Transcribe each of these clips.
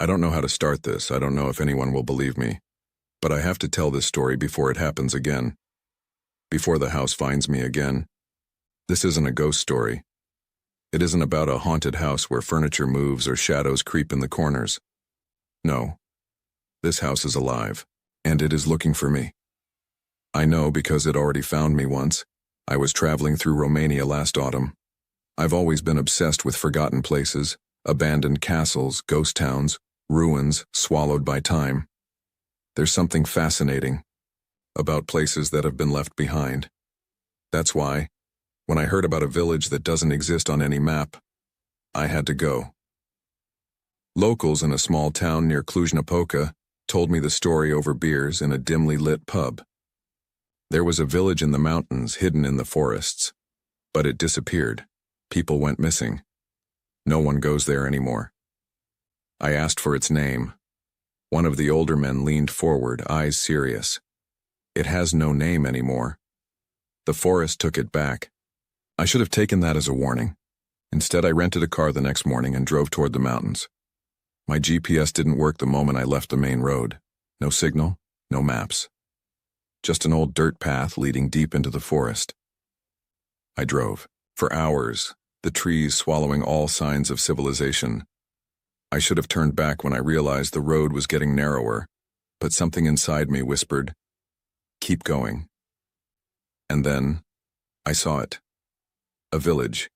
I don't know how to start this. I don't know if anyone will believe me. But I have to tell this story before it happens again. Before the house finds me again. This isn't a ghost story. It isn't about a haunted house where furniture moves or shadows creep in the corners. No. This house is alive, and it is looking for me. I know because it already found me once. I was traveling through Romania last autumn. I've always been obsessed with forgotten places, abandoned castles, ghost towns, ruins swallowed by time. There's something fascinating about places that have been left behind. That's why, when I heard about a village that doesn't exist on any map, I had to go. Locals in a small town near Cluj-Napoca told me the story over beers in a dimly lit pub. There was a village in the mountains hidden in the forests, but it disappeared. People went missing. No one goes there anymore. I asked for its name. One of the older men leaned forward, eyes serious. It has no name anymore. The forest took it back. I should have taken that as a warning. Instead, I rented a car the next morning and drove toward the mountains. My GPS didn't work the moment I left the main road. No signal, no maps. Just an old dirt path leading deep into the forest. I drove. For hours, the trees swallowing all signs of civilization. I should have turned back when I realized the road was getting narrower, but something inside me whispered, "Keep going." And then, I saw it. A village,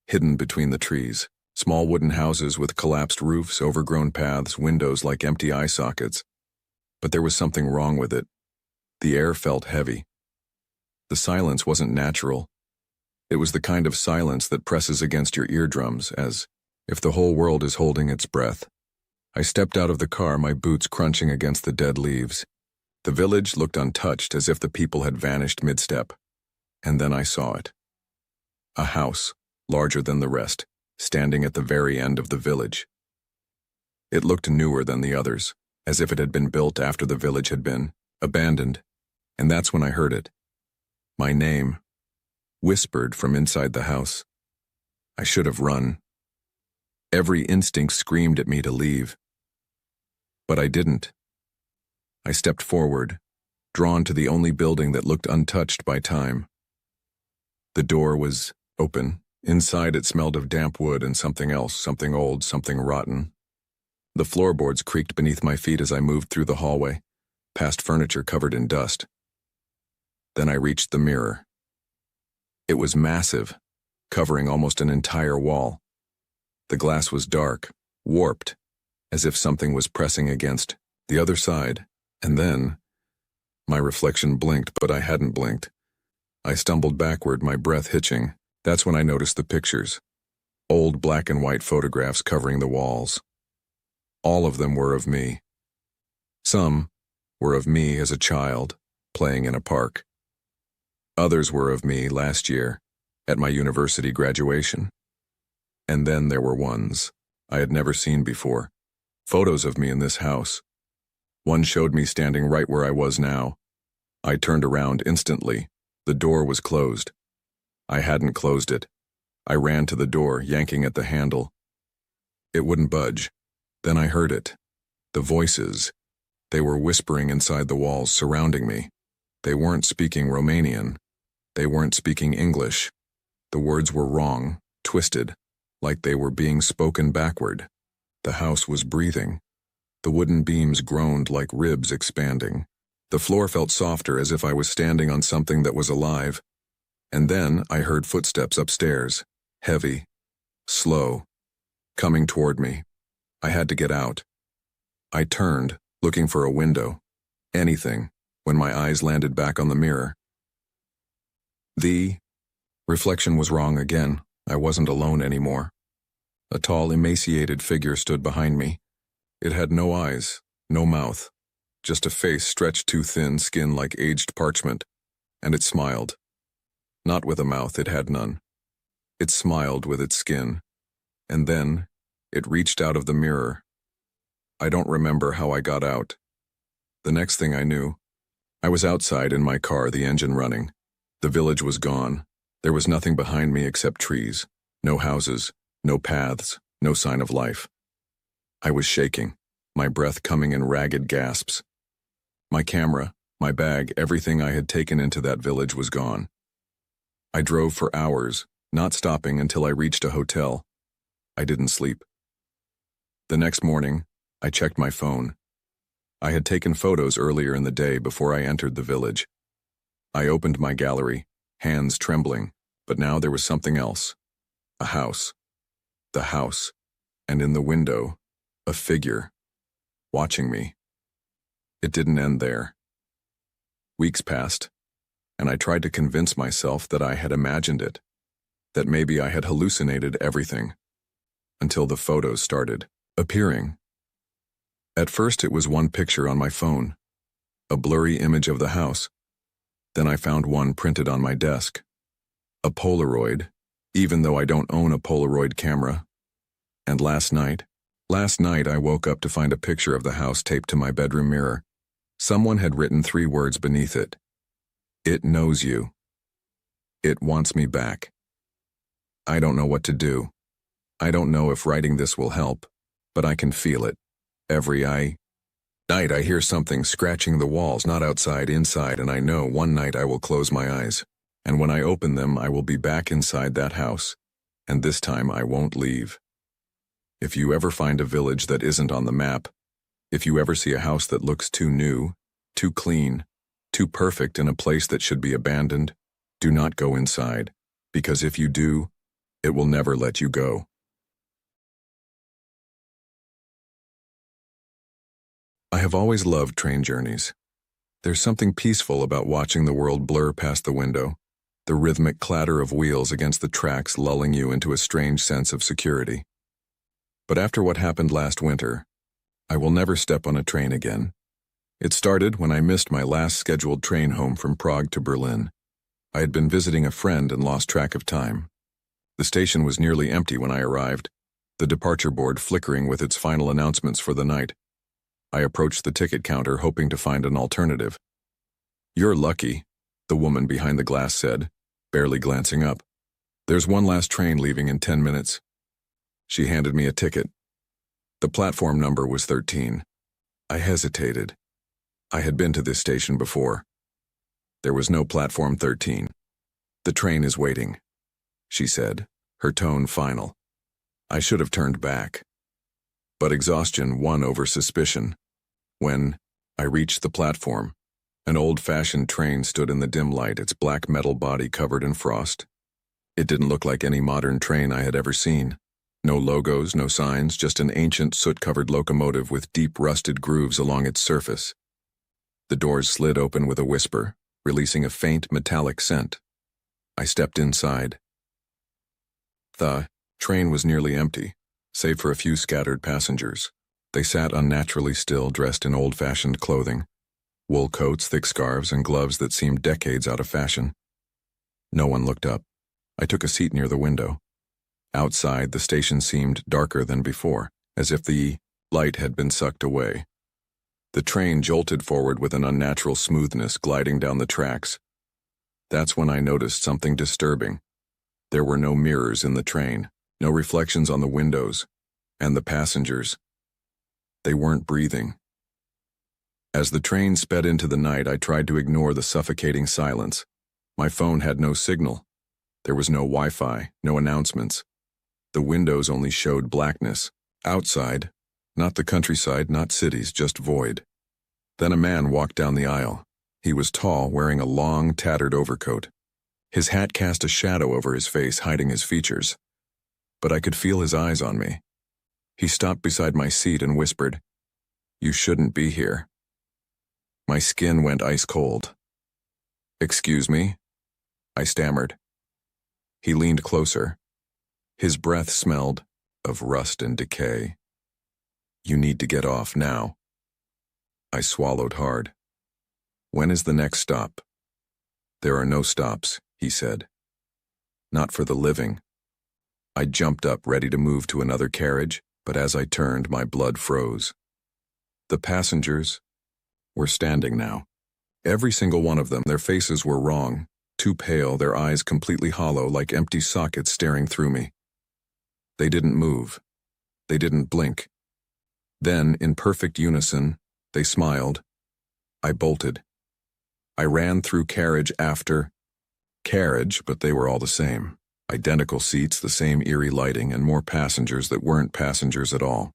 hidden between the trees. Small wooden houses with collapsed roofs, overgrown paths, windows like empty eye sockets. But there was something wrong with it. The air felt heavy. The silence wasn't natural. It was the kind of silence that presses against your eardrums, as if the whole world is holding its breath. I stepped out of the car, my boots crunching against the dead leaves. The village looked untouched, as if the people had vanished mid-step. And then I saw it. A house, larger than the rest, standing at the very end of the village. It looked newer than the others, as if it had been built after the village had been abandoned. And that's when I heard it. My name, whispered from inside the house. I should have run. Every instinct screamed at me to leave. But I didn't. I stepped forward, drawn to the only building that looked untouched by time. The door was open. Inside it smelled of damp wood and something else, something old, something rotten. The floorboards creaked beneath my feet as I moved through the hallway, past furniture covered in dust. Then I reached the mirror. It was massive, covering almost an entire wall. The glass was dark, warped, as if something was pressing against the other side, and then my reflection blinked, but I hadn't blinked. I stumbled backward, my breath hitching. That's when I noticed the pictures. Old black and white photographs covering the walls. All of them were of me. Some were of me as a child, playing in a park. Others were of me last year, at my university graduation. And then there were ones I had never seen before. Photos of me in this house. One showed me standing right where I was now. I turned around instantly. The door was closed. I hadn't closed it. I ran to the door, yanking at the handle. It wouldn't budge. Then I heard it. The voices. They were whispering inside the walls surrounding me. They weren't speaking Romanian. They weren't speaking English. The words were wrong, twisted, like they were being spoken backward. The house was breathing. The wooden beams groaned like ribs expanding. The floor felt softer, as if I was standing on something that was alive. And then I heard footsteps upstairs, heavy, slow, coming toward me. I had to get out. I turned, looking for a window, anything, when my eyes landed back on the mirror. The reflection was wrong again. I wasn't alone anymore. A tall, emaciated figure stood behind me. It had no eyes, no mouth, just a face stretched too thin, skin like aged parchment, and it smiled. Not with a mouth, it had none. It smiled with its skin, and then it reached out of the mirror. I don't remember how I got out. The next thing I knew, I was outside in my car, the engine running. The village was gone. There was nothing behind me except trees, no houses, no paths, no sign of life. I was shaking. my breath coming in ragged gasps. My camera, my bag, everything I had taken into that village was gone. I drove for hours, not stopping until I reached a hotel. I didn't sleep. The next morning, I checked my phone. I had taken photos earlier in the day before I entered the village. I opened my gallery, hands trembling, but now there was something else. A house. The house. And in the window, a figure, watching me. It didn't end there. Weeks passed, and I tried to convince myself that I had imagined it, that maybe I had hallucinated everything, until the photos started appearing. At first it was one picture on my phone, a blurry image of the house. Then I found one printed on my desk. A Polaroid, even though I don't own a Polaroid camera. And last night I woke up to find a picture of the house taped to my bedroom mirror. Someone had written 3 words beneath it. It knows you. It wants me back. I don't know what to do. I don't know if writing this will help, but I can feel it. Every night I hear something scratching the walls, not outside, inside, and I know one night I will close my eyes, and when I open them I will be back inside that house, and this time I won't leave. If you ever find a village that isn't on the map, if you ever see a house that looks too new, too clean, too perfect in a place that should be abandoned, do not go inside, because if you do, it will never let you go. I have always loved train journeys. There's something peaceful about watching the world blur past the window, the rhythmic clatter of wheels against the tracks lulling you into a strange sense of security. But after what happened last winter, I will never step on a train again. It started when I missed my last scheduled train home from Prague to Berlin. I had been visiting a friend and lost track of time. The station was nearly empty when I arrived, the departure board flickering with its final announcements for the night. I approached the ticket counter hoping to find an alternative. "You're lucky," the woman behind the glass said, barely glancing up. "There's one last train leaving in 10 minutes. She handed me a ticket. The platform number was 13. I hesitated. I had been to this station before. There was no platform 13. "The train is waiting," she said, her tone final. I should have turned back. But exhaustion won over suspicion. When I reached the platform, an old-fashioned train stood in the dim light, its black metal body covered in frost. It didn't look like any modern train I had ever seen. No logos, no signs, just an ancient soot-covered locomotive with deep rusted grooves along its surface. The doors slid open with a whisper, releasing a faint metallic scent. I stepped inside. The train was nearly empty, save for a few scattered passengers. They sat unnaturally still, dressed in old-fashioned clothing, wool coats, thick scarves, and gloves that seemed decades out of fashion. No one looked up. I took a seat near the window. Outside, the station seemed darker than before, as if the light had been sucked away. The train jolted forward with an unnatural smoothness, gliding down the tracks. That's when I noticed something disturbing. There were no mirrors in the train, no reflections on the windows, and the passengers. They weren't breathing. As the train sped into the night, I tried to ignore the suffocating silence. My phone had no signal. There was no Wi-Fi, no announcements. The windows only showed blackness. Outside, not the countryside, not cities, just void. Then a man walked down the aisle. He was tall, wearing a long, tattered overcoat. His hat cast a shadow over his face, hiding his features. But I could feel his eyes on me. He stopped beside my seat and whispered, "You shouldn't be here." My skin went ice cold. "Excuse me?" I stammered. He leaned closer. His breath smelled of rust and decay. "You need to get off now." I swallowed hard. "When is the next stop?" "There are no stops," he said. "Not for the living." I jumped up, ready to move to another carriage, but as I turned, my blood froze. The passengers were standing now. Every single one of them. Their faces were wrong, too pale, their eyes completely hollow, like empty sockets staring through me. They didn't move. They didn't blink. Then, in perfect unison, they smiled. I bolted. I ran through carriage after carriage, but they were all the same. Identical seats, the same eerie lighting, and more passengers that weren't passengers at all.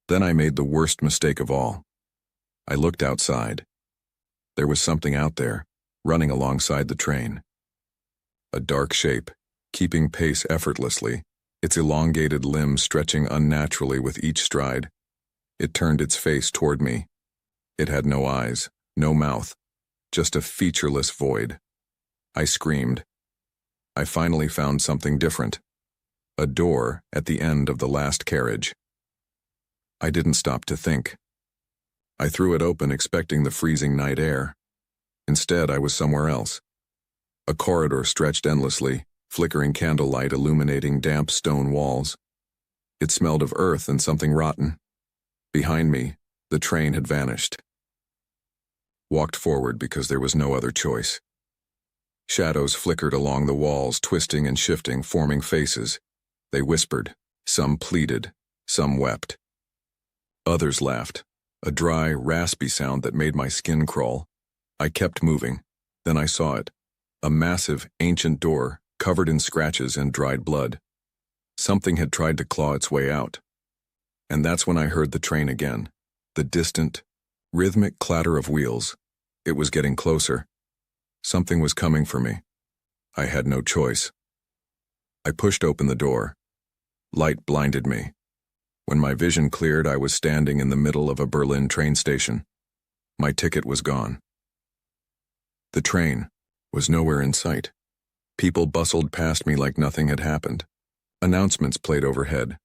Then I made the worst mistake of all. I looked outside. There was something out there, running alongside the train. A dark shape, keeping pace effortlessly, its elongated limbs stretching unnaturally with each stride. It turned its face toward me. It had no eyes, no mouth, just a featureless void. I screamed. I finally found something different. A door at the end of the last carriage. I didn't stop to think. I threw it open expecting the freezing night air. Instead, I was somewhere else. A corridor stretched endlessly, flickering candlelight illuminating damp stone walls. It smelled of earth and something rotten. Behind me, the train had vanished. Walked forward because there was no other choice. Shadows flickered along the walls, twisting and shifting, forming faces. They whispered. Some pleaded. Some wept. Others laughed, a dry, raspy sound that made my skin crawl. I kept moving. Then I saw it. A massive, ancient door, covered in scratches and dried blood. Something had tried to claw its way out. And that's when I heard the train again. The distant, rhythmic clatter of wheels. It was getting closer. Something was coming for me. I had no choice. I pushed open the door. Light blinded me. When my vision cleared, I was standing in the middle of a Berlin train station. My ticket was gone. The train was nowhere in sight. People bustled past me like nothing had happened. Announcements played overhead.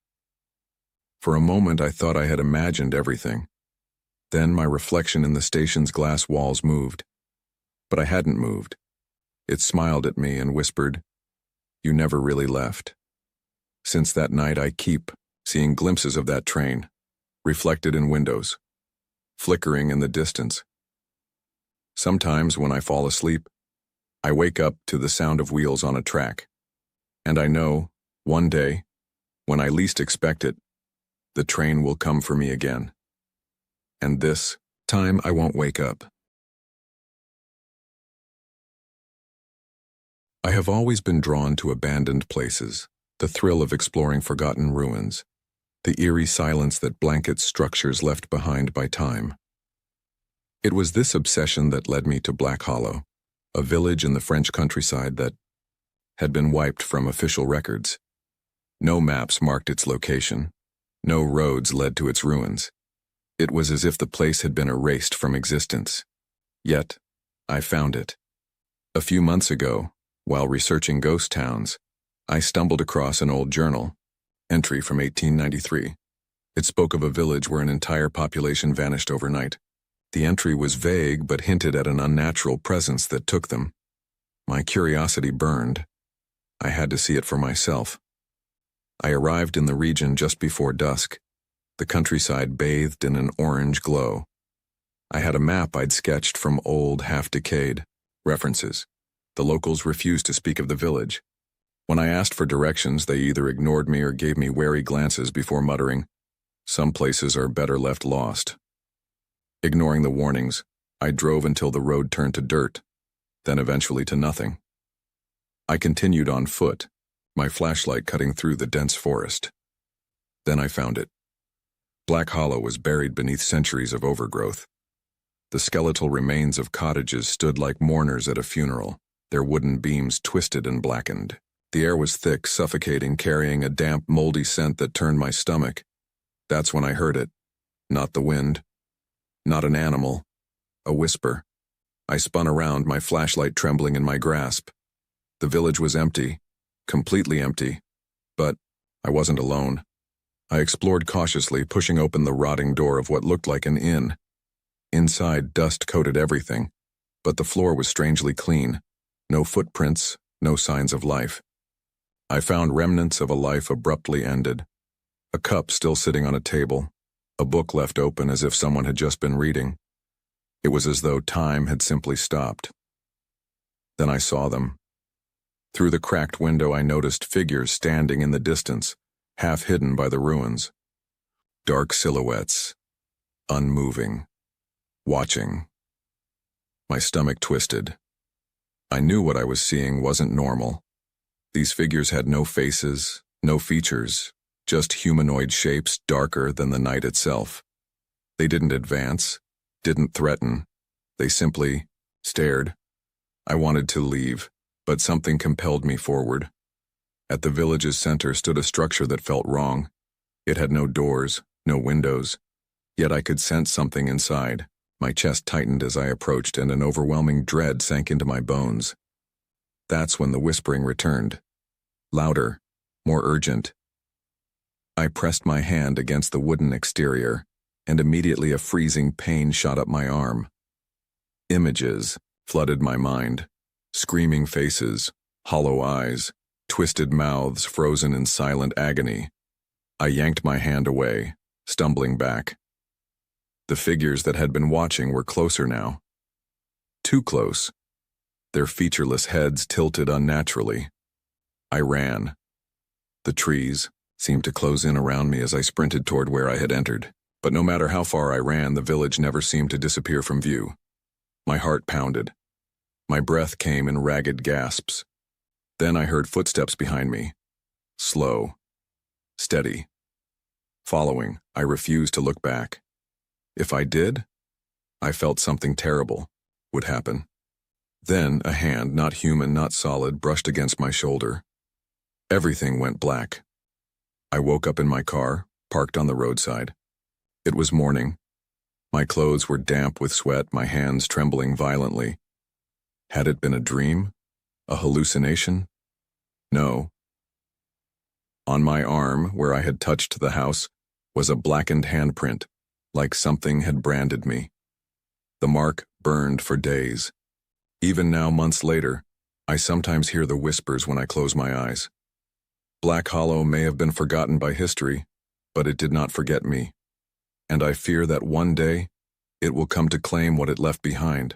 For a moment, I thought I had imagined everything. Then my reflection in the station's glass walls moved. But I hadn't moved. It smiled at me and whispered, "You never really left." Since that night, I keep seeing glimpses of that train, reflected in windows, flickering in the distance. Sometimes when I fall asleep, I wake up to the sound of wheels on a track, and I know, one day, when I least expect it, the train will come for me again. And this time I won't wake up. I have always been drawn to abandoned places, the thrill of exploring forgotten ruins, the eerie silence that blankets structures left behind by time. It was this obsession that led me to Black Hollow, a village in the French countryside that had been wiped from official records. No maps marked its location. No roads led to its ruins. It was as if the place had been erased from existence. Yet, I found it. A few months ago, while researching ghost towns, I stumbled across an old journal, entry from 1893. It spoke of a village where an entire population vanished overnight. The entry was vague but hinted at an unnatural presence that took them. My curiosity burned. I had to see it for myself. I arrived in the region just before dusk, the countryside bathed in an orange glow. I had a map I'd sketched from old, half-decayed references. The locals refused to speak of the village. When I asked for directions, they either ignored me or gave me wary glances before muttering, "Some places are better left lost." Ignoring the warnings, I drove until the road turned to dirt, then eventually to nothing. I continued on foot, my flashlight cutting through the dense forest. Then I found it. Black Hollow was buried beneath centuries of overgrowth. The skeletal remains of cottages stood like mourners at a funeral, their wooden beams twisted and blackened. The air was thick, suffocating, carrying a damp, moldy scent that turned my stomach. That's when I heard it. Not the wind. Not an animal. A whisper. I spun around, my flashlight trembling in my grasp. The village was empty. Completely empty. But I wasn't alone. I explored cautiously, pushing open the rotting door of what looked like an inn. Inside, dust coated everything, but the floor was strangely clean. No footprints, no signs of life. I found remnants of a life abruptly ended. A cup still sitting on a table, a book left open as if someone had just been reading. It was as though time had simply stopped. Then I saw them. Through the cracked window I noticed figures standing in the distance, half hidden by the ruins. Dark silhouettes, unmoving, watching. My stomach twisted. I knew what I was seeing wasn't normal. These figures had no faces, no features, just humanoid shapes darker than the night itself. They didn't advance, didn't threaten. They simply stared. I wanted to leave, but something compelled me forward. At the village's center stood a structure that felt wrong. It had no doors, no windows, yet I could sense something inside. My chest tightened as I approached, and an overwhelming dread sank into my bones. That's when the whispering returned. Louder, more urgent. I pressed my hand against the wooden exterior, and immediately a freezing pain shot up my arm. Images flooded my mind. Screaming faces, hollow eyes, twisted mouths frozen in silent agony. I yanked my hand away, stumbling back. The figures that had been watching were closer now. Too close. Their featureless heads tilted unnaturally. I ran. The trees seemed to close in around me as I sprinted toward where I had entered. But no matter how far I ran, the village never seemed to disappear from view. My heart pounded. My breath came in ragged gasps. Then I heard footsteps behind me. Slow. Steady. Following, I refused to look back. If I did, I felt something terrible would happen. Then a hand, not human, not solid, brushed against my shoulder. Everything went black. I woke up in my car, parked on the roadside. It was morning. My clothes were damp with sweat, my hands trembling violently. Had it been a dream? A hallucination? No. On my arm, where I had touched the house, was a blackened handprint, like something had branded me. The mark burned for days. Even now, months later, I sometimes hear the whispers when I close my eyes. Black Hollow may have been forgotten by history, but it did not forget me. And I fear that one day, it will come to claim what it left behind.